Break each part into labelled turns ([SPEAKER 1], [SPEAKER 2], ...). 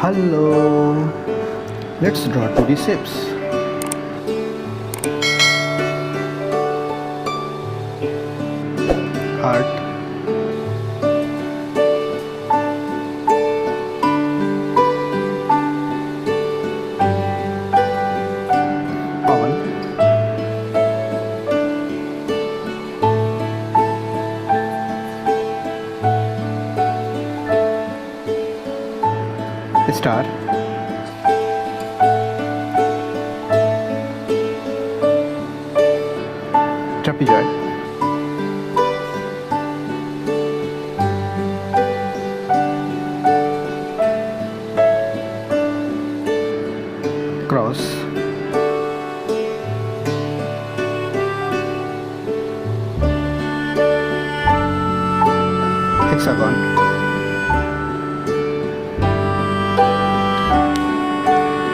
[SPEAKER 1] Hello. Let's draw 2D shapes. Heart. Oval. Star. Trapezoid. Cross. Hexagon.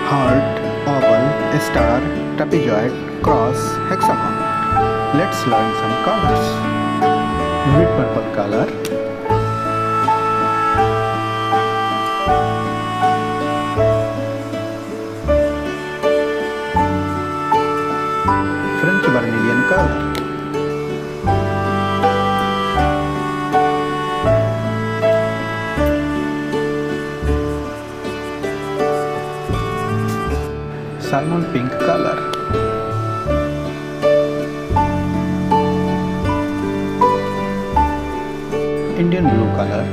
[SPEAKER 1] Heart, oval, star, trapezoid, cross, hexagon. Let's learn some colors. Vivid purple color, French vermilion color, salmon pink color, Indian blue color,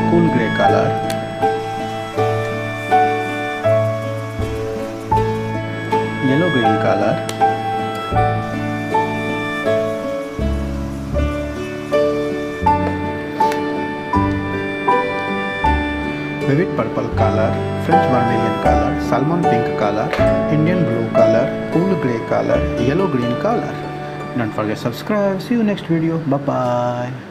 [SPEAKER 1] cool grey color, yellow green color, vivid purple color, French vermilion color, salmon pink color, Indian blue color, cool grey color, yellow green color. Don't forget to subscribe. See you next video. Bye bye.